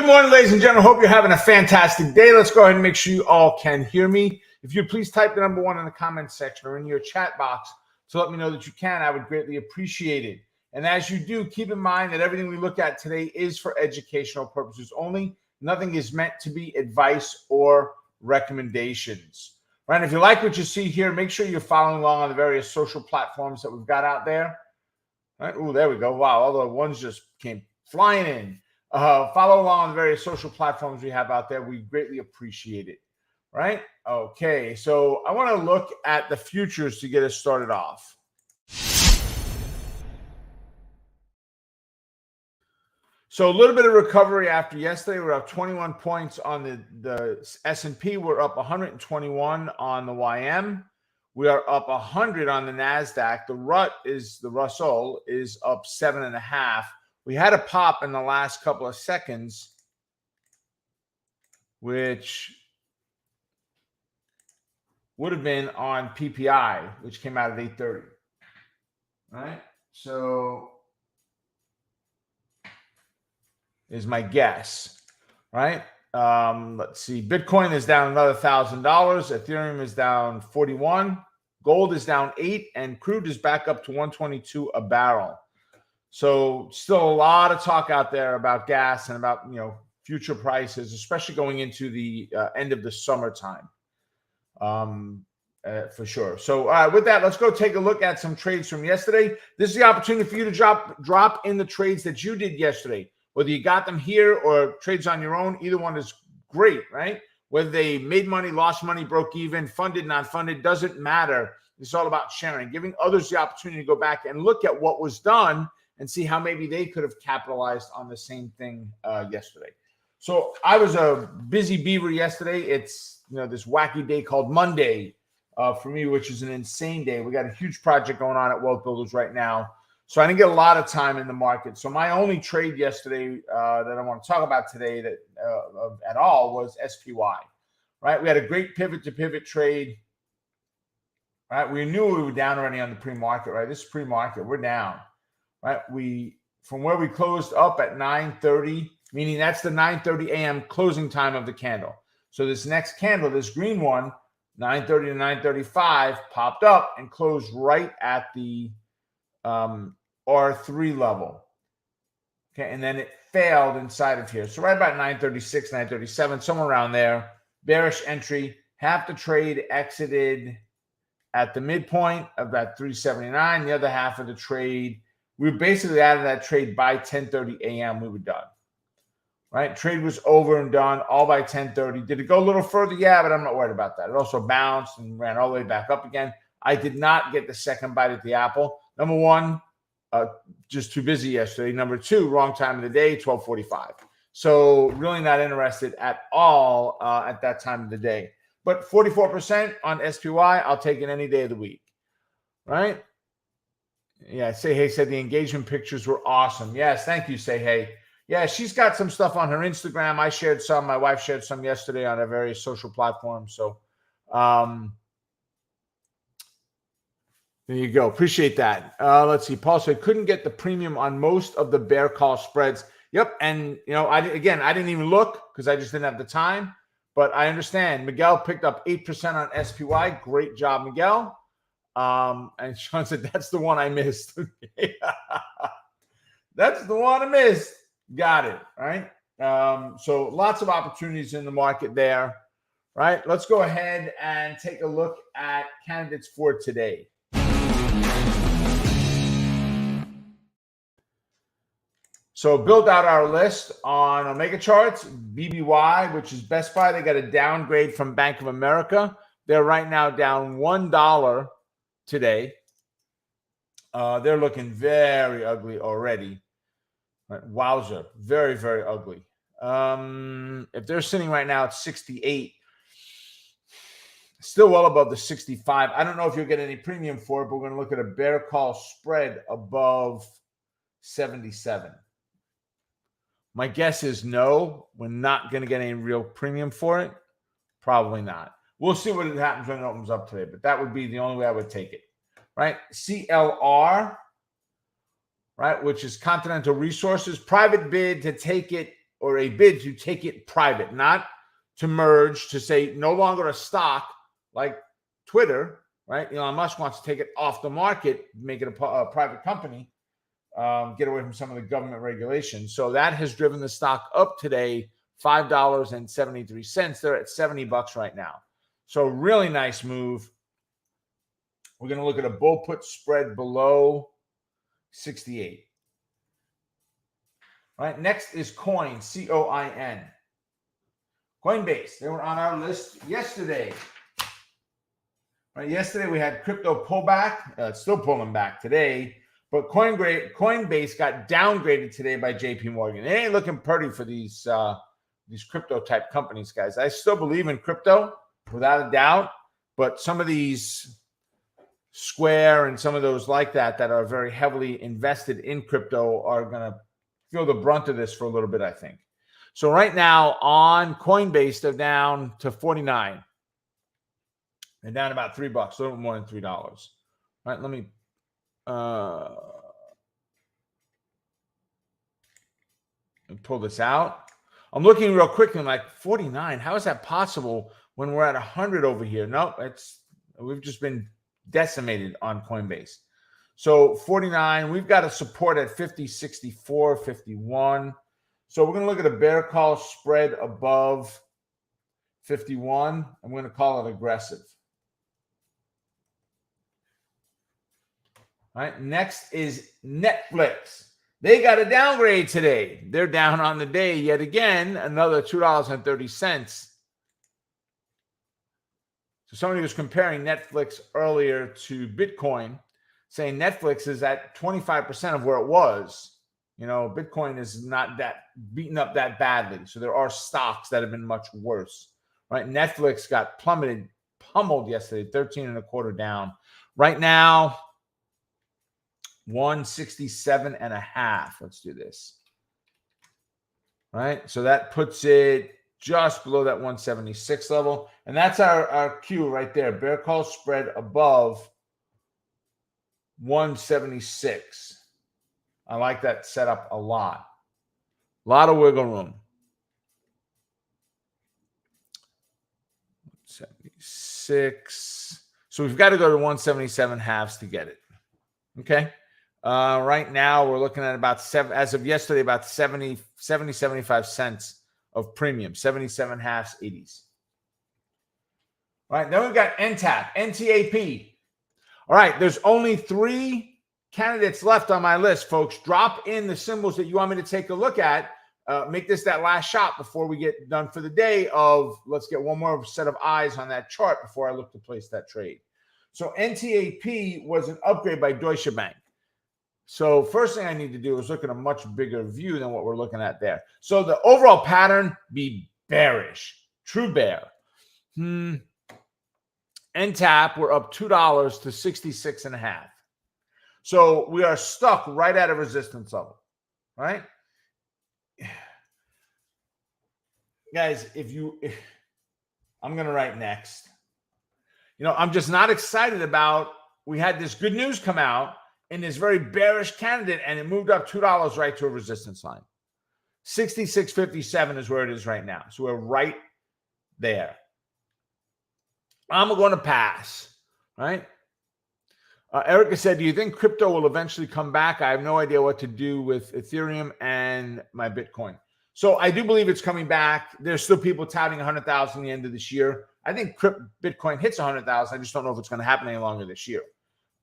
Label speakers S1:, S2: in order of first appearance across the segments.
S1: morning, ladies and gentlemen. Hope you're having a fantastic day. Let's go ahead and make sure you all can hear me. If you'd please type the number 1 in the comment section or in your chat box to let me know that you can, I would greatly appreciate it. And as you do, keep in mind that everything we look at today is for educational purposes only. Nothing is meant to be advice or recommendations. Right? If you like what you see here, make sure you're following along on the various social platforms that we've got out there. Right? Oh, there we go. Wow, all the ones just came flying in. Follow along on the various social platforms we have out there. We greatly appreciate it. Right? Okay, so I want to look at the futures to get us started off. So a little bit of recovery after yesterday. We're up 21 points on the S&P. We're up 121 on the YM. We are up 100 on the NASDAQ. The Russell is up 7.5. We had a pop in the last couple of seconds, which would have been on PPI, which came out at 8:30. Right? So is my guess. Right? Let's see. Bitcoin is down another $1,000. Ethereum is down 41. Gold is down 8, and crude is back up to 122 a barrel. So still a lot of talk out there about gas and about, future prices, especially going into the end of the summertime, for sure. So with that, let's go take a look at some trades from yesterday. This is the opportunity for you to drop in the trades that you did yesterday. Whether you got them here or trades on your own, either one is great, right? Whether they made money, lost money, broke even, funded, not funded, doesn't matter. It's all about sharing, giving others the opportunity to go back and look at what was done and see how maybe they could have capitalized on the same thing yesterday. So I was a busy beaver yesterday. It's this wacky day called Monday for me, which is an insane day. We got a huge project going on at Wealth Builders right now. So I didn't get a lot of time in the market. So my only trade yesterday that I want to talk about today that at all was SPY. Right? We had a great pivot to pivot trade. Right? We knew we were down already on the pre-market. Right? This is pre-market. We're down. Right? From where we closed up at 9:30, meaning that's the 9:30 a.m. closing time of the candle. So this next candle, this green one, 9:30 to 9:35, popped up and closed right at the R3 level. Okay, and then it failed inside of here. So right about 9:36, 9:37, somewhere around there. Bearish entry. Half the trade exited at the midpoint of that 379. The other half of the trade, we were basically out of that trade by 10:30 a.m. We were done. Right? Trade was over and done all by 10:30. Did it go a little further? Yeah, but I'm not worried about that. It also bounced and ran all the way back up again. I did not get the second bite at the apple. Number one, just too busy yesterday. Number two, wrong time of the day, 12:45. So really not interested at all at that time of the day. But 44% on SPY, I'll take it any day of the week. Right? Yeah, Say Hey said the engagement pictures were awesome. Yes, thank you, Say Hey. Yeah, she's got some stuff on her Instagram. I shared some. My wife shared some yesterday on our various social platforms. So there you go. Appreciate that. Let's see. Paul said couldn't get the premium on most of the bear call spreads. Yep. And, I didn't even look because I just didn't have the time. But I understand. Miguel picked up 8% on SPY. Great job, Miguel. And Sean said, that's the one I missed. That's the one I missed. Got it. Right. So lots of opportunities in the market there. Right. Let's go ahead and take a look at candidates for today. So build out our list on Omega Charts, BBY, which is Best Buy. They got a downgrade from Bank of America. They're right now down $1 today. They're looking very ugly already. Right. Wowzer. Very, very ugly. If they're sitting right now at 68, still well above the 65. I don't know if you'll get any premium for it, but we're going to look at a bear call spread above 77. My guess is no. We're not going to get any real premium for it. Probably not. We'll see what happens when it opens up today, but that would be the only way I would take it. Right? CLR, right, which is Continental Resources, private bid to take it or a bid to take it private, not to merge, to say no longer a stock like Twitter, right? Elon Musk wants to take it off the market, make it a private company, get away from some of the government regulations. So that has driven the stock up today, $5.73. They're at $70 right now. So really nice move. We're going to look at a bull put spread below 68. All right, next is Coin, C-O-I-N. Coinbase, they were on our list yesterday. Right, yesterday we had crypto pullback. It's still pulling back today, but Coinbase got downgraded today by JP Morgan. It ain't looking pretty for these crypto type companies, guys. I still believe in crypto without a doubt, but some of these Square and some of those like that are very heavily invested in crypto are going to feel the brunt of this for a little bit, I think. So right now on Coinbase, they're down to 49. They're down about $3, a little more than $3. All right, let me pull this out. I'm looking real quick and I'm like, 49. How is that possible when we're at 100 over here? No, we've just been decimated on Coinbase. So 49, we've got a support at 50, 64, 51. So we're going to look at a bear call spread above 51. I'm going to call it aggressive. All right, next is Netflix. They got a downgrade today. They're down on the day yet again, another $2.30. So somebody was comparing Netflix earlier to Bitcoin, saying Netflix is at 25% of where it was. You know, Bitcoin is not that beaten up that badly. So there are stocks that have been much worse, right? Netflix got pummeled yesterday, 13.25 down. Right now, 167.5. Let's do this. Right? So that puts it just below that 176 level. And that's our cue right there. Bear call spread above 176. I like that setup a lot. A lot of wiggle room. 76. So we've got to go to 177 halves to get it. Okay. Right now we're looking at about as of yesterday, about 75 cents of premium, 77 halves, 80s. All right. Then we've got NTAP. All right. There's only 3 candidates left on my list, folks. Drop in the symbols that you want me to take a look at. Make this that last shot before we get done for the day of let's get one more set of eyes on that chart before I look to place that trade. So NTAP was an upgrade by Deutsche Bank. So first thing I need to do is look at a much bigger view than what we're looking at there. So the overall pattern be bearish, true bear. NTAP, we're up $2 to 66.5. So we are stuck right at a resistance level, right? Guys, I'm going to write next. You know, I'm just not excited about, we had this good news come out in this very bearish candidate, and it moved up $2 right to a resistance line. 66.57 is where it is right now. So we're right there. I'm going to pass, right? Erica said, do you think crypto will eventually come back? I have no idea what to do with Ethereum and my Bitcoin. So I do believe it's coming back. There's still people touting 100,000 at the end of this year. I think Bitcoin hits 100,000. I just don't know if it's going to happen any longer this year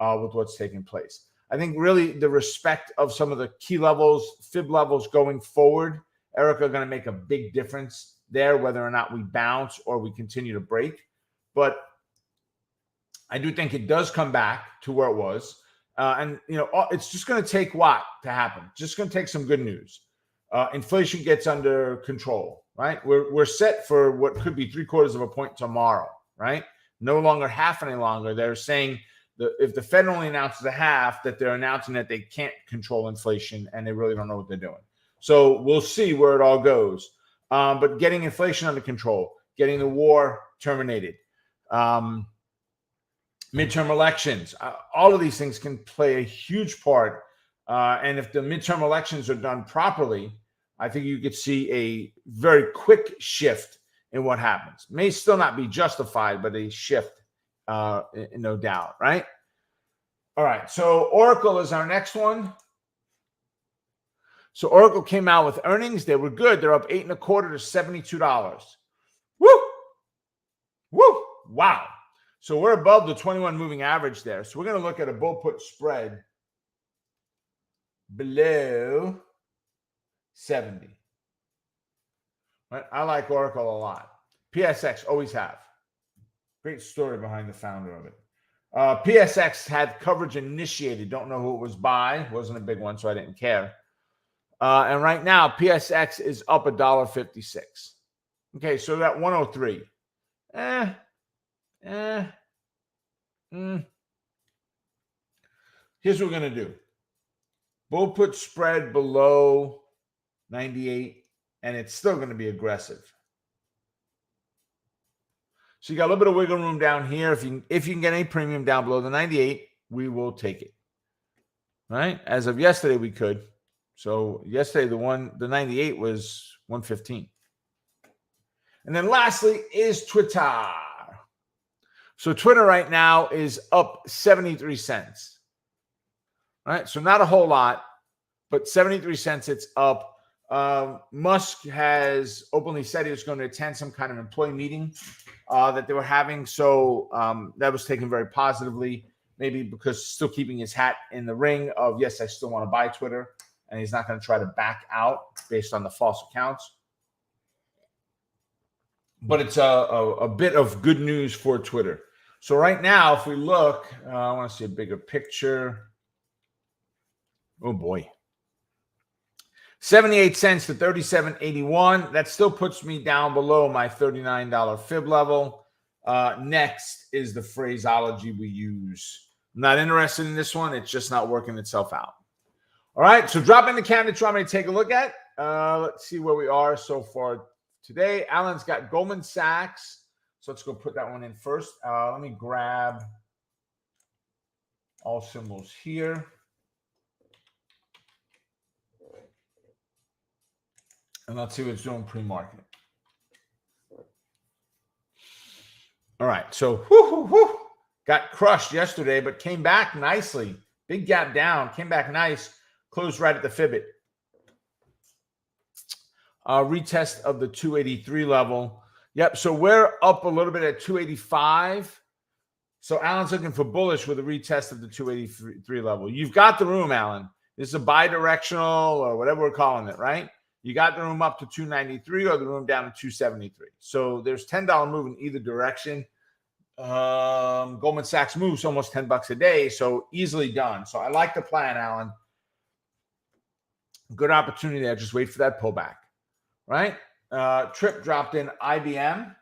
S1: with what's taking place. I think really the respect of some of the key levels, fib levels going forward, Erica, are going to make a big difference there, whether or not we bounce or we continue to break. But I do think it does come back to where it was. And, you know, it's just going to take what to happen? Just going to take some good news. Inflation gets under control, right? We're set for what could be 0.75 of a point tomorrow, right? No longer half any longer. They're saying that if the Fed only announces a half, that they're announcing that they can't control inflation and they really don't know what they're doing. So we'll see where it all goes. But getting inflation under control, getting the war terminated, midterm elections, all of these things can play a huge part. And if the midterm elections are done properly, I think you could see a very quick shift in what happens. May still not be justified, but a shift, no doubt, right? All right, so Oracle is our next one. So Oracle came out with earnings. They were good. They're up 8.25 to $72. Woo! Woo! Wow. So we're above the 21 moving average there. So we're going to look at a bull put spread below 70. Right? I like Oracle a lot. PSX always have. Great story behind the founder of it. PSX had coverage initiated. Don't know who it was by. Wasn't a big one, so I didn't care. And right now, PSX is up $1.56. Okay, so that 103. Here's what we're going to do. Bull put spread below 98, and it's still going to be aggressive. So you got a little bit of wiggle room down here. If you can get any premium down below the 98, we will take it. Right? As of yesterday, we could. So yesterday, the 98 was 115. And then lastly is Twitter. So Twitter right now is up 73 cents. All right, so not a whole lot, but 73 cents it's up. Musk has openly said he was going to attend some kind of employee meeting that they were having. So that was taken very positively, maybe because still keeping his hat in the ring of, yes, I still want to buy Twitter. And he's not going to try to back out based on the false accounts. But it's a bit of good news for Twitter. So right now, if we look, I want to see a bigger picture. Oh, boy. 78 cents to 37.81. That still puts me down below my $39 fib level. Next is the phraseology we use. I'm not interested in this one. It's just not working itself out. All right, so drop in the candidates you want me to take a look at. Let's see where we are so far today. Alan's got Goldman Sachs. So let's go put that one in first. Let me grab all symbols here. And let's see what it's doing pre-market. All right, so got crushed yesterday, but came back nicely. Big gap down, came back nice. Closed right at the Fibit. Retest of the 283 level. Yep, so we're up a little bit at 285. So Alan's looking for bullish with a retest of the 283 level. You've got the room, Alan. This is a bi-directional or whatever we're calling it, right? You got the room up to 293 or the room down to 273. So there's $10 move in either direction. Goldman Sachs moves almost $10 a day, so easily done. So I like the plan, Alan. Good opportunity there. Just wait for that pullback, right? Trip dropped in IBM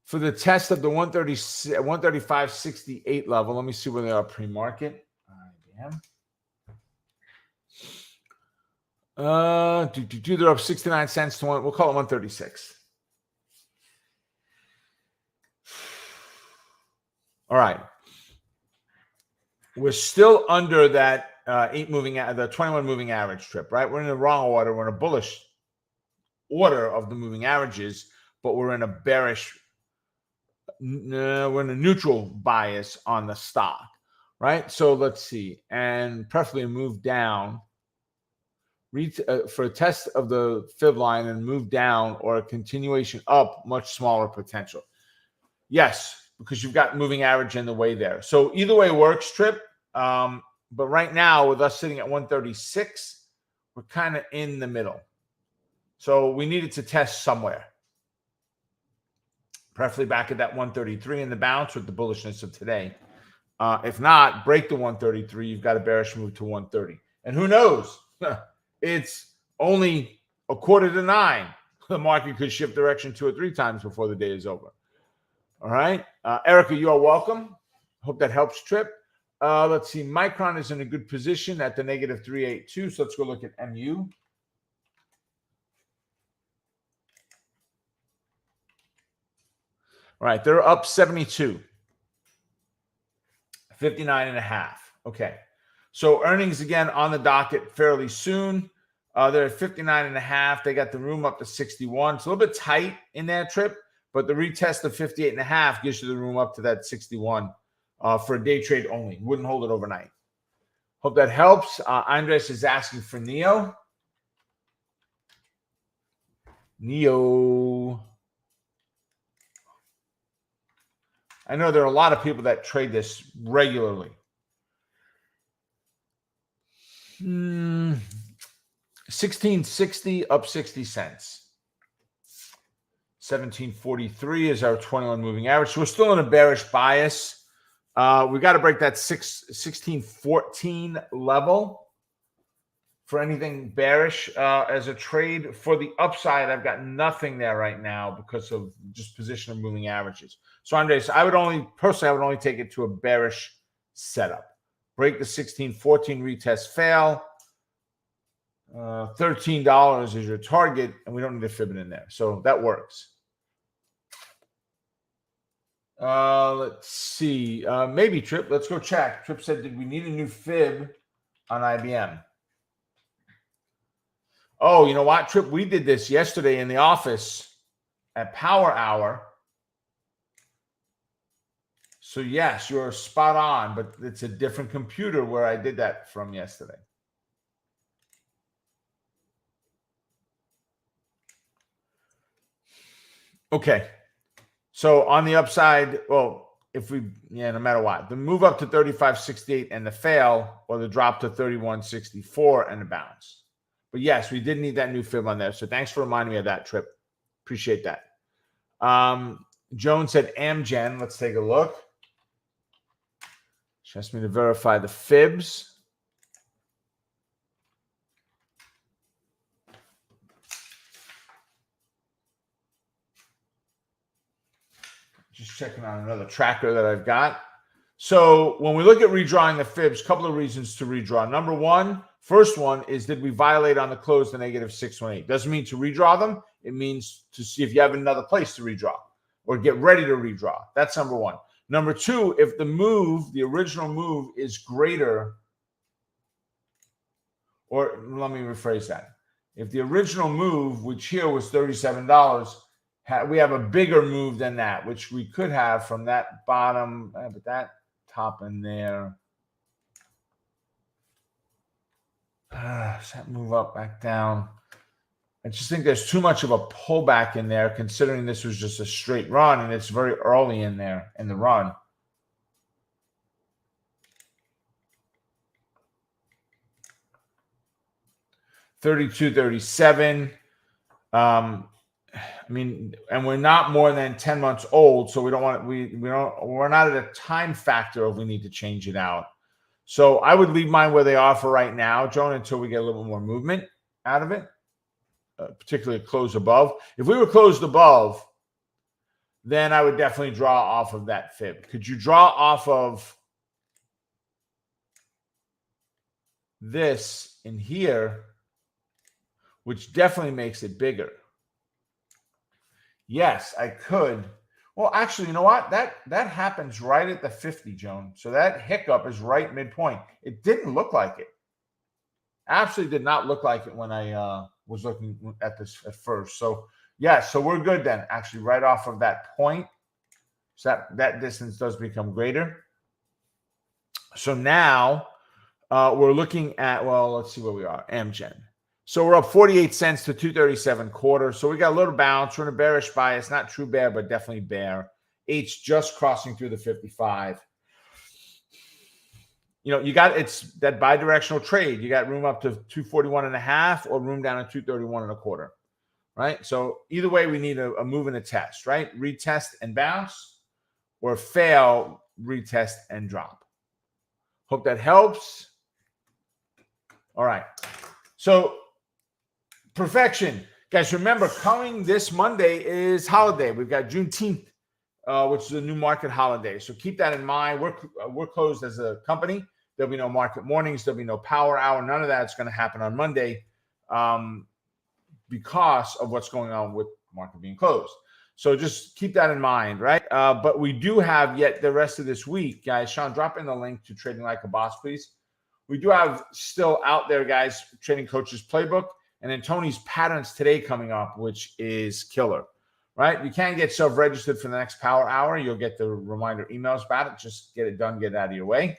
S1: for the test of the 135.68 level. Let me see where they are pre-market. IBM. They're up 69 cents to one. We'll call it 136. All right. We're still under that the 21 moving average trip, right? We're in the wrong order. We're in a bullish order of the moving averages, but we're in a bearish, we're in a neutral bias on the stock, right? So let's see. And preferably a move down for a test of the fib line and move down or a continuation up, much smaller potential. Yes, because you've got moving average in the way there. So either way works, Trip. But right now, with us sitting at 136, we're kind of in the middle. So we needed to test somewhere. Preferably back at that 133 in the bounce with the bullishness of today. If not, break the 133. You've got a bearish move to 130. And who knows? It's only 8:45. The market could shift direction 2 or 3 times before the day is over. All right. Erica, you are welcome. Hope that helps, Trip. Let's see. Micron is in a good position at the negative 382. So let's go look at MU. All right. They're up 72. 59.5. Okay. So earnings again on the docket fairly soon. They're at 59.5. They got the room up to 61. It's a little bit tight in that trip, but the retest of 58.5 gives you the room up to that 61 for a day trade only. Wouldn't hold it overnight. Hope that helps. Andres is asking for Neo. I know there are a lot of people that trade this regularly. 1660 up 60 cents. 1743 is our 21 moving average. So we're still in a bearish bias. We got to break that 1614 level for anything bearish as a trade. For the upside, I've got nothing there right now because of just position of moving averages. So Andres, I would only take it to a bearish setup. Break the 1614 retest, fail. $13 is your target, and we don't need a fib in there. So that works. Let's see. Maybe Trip. Let's go check. Trip said, did we need a new fib on IBM? Oh, you know what, Trip? We did this yesterday in the office at Power Hour. So yes, you're spot on, but it's a different computer where I did that from yesterday. Okay. So on the upside, well, no matter what, the move up to 35.68 and the fail, or the drop to 31.64 and the bounce. But yes, we did need that new fib on there. So thanks for reminding me of that, Trip. Appreciate that. Joan said Amgen. Let's take a look. She asked me to verify the fibs. Just checking on another tracker that I've got. So when we look at redrawing the fibs, a couple of reasons to redraw. Number one, first one is, did we violate on the close the negative 618? Doesn't mean to redraw them. It means to see if you have another place to redraw or get ready to redraw. That's number one. Number two, if the move, the original move, is greater, or let me rephrase that. If the original move, which here was $37, we have a bigger move than that, which we could have from that bottom, but that top in there. Does that move up, back down? I just think there's too much of a pullback in there, considering this was just a straight run, and it's very early in there in the run. $32.37. I mean, and we're not more than 10 months old, so we don't want we're not at a time factor if we need to change it out. So I would leave mine where they are for right now, Joan, until we get a little bit more movement out of it, particularly close above. If we were closed above, then I would definitely draw off of that fib. Could you draw off of this in here, which definitely makes it bigger? Yes, I could. Well, actually, you know what? That happens right at the 50, Joan. So that hiccup is right midpoint. It didn't look like it. Absolutely did not look like it when I was looking at this at first. So, yeah, so we're good then, actually, right off of that point. So that distance does become greater. So now we're looking at, well, let's see where we are, Amgen. So we're up 48 cents to 237.25. So we got a little bounce. We're in a bearish bias, not true bear, but definitely bear. H just crossing through the 55. You know, it's that bidirectional trade. You got room up to 241.5 or room down to 231.25, right? So either way, we need a move and a test, right? Retest and bounce, or fail, retest and drop. Hope that helps. All right. So perfection. Guys, remember, coming this Monday is holiday. We've got Juneteenth, which is a new market holiday. So keep that in mind. We're closed as a company. There'll be no market mornings. There'll be no power hour. None of that's going to happen on Monday because of what's going on with market being closed. So just keep that in mind, right? But we do have yet the rest of this week, guys. Sean, drop in the link to Trading Like a Boss, please. we do have still out there, guys, Trading Coaches Playbook, and then Tony's Patterns Today coming up, which is killer, right? You can get self-registered for the next Power Hour. You'll get the reminder emails about it. Just get it done, get it out of your way.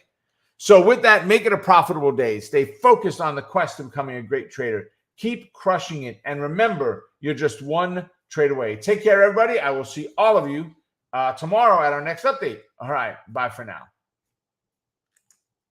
S1: So with that, make it a profitable day. Stay focused on the quest of becoming a great trader. Keep crushing it. And remember, you're just one trade away. Take care, everybody. I will see all of you tomorrow at our next update. All right. Bye for now.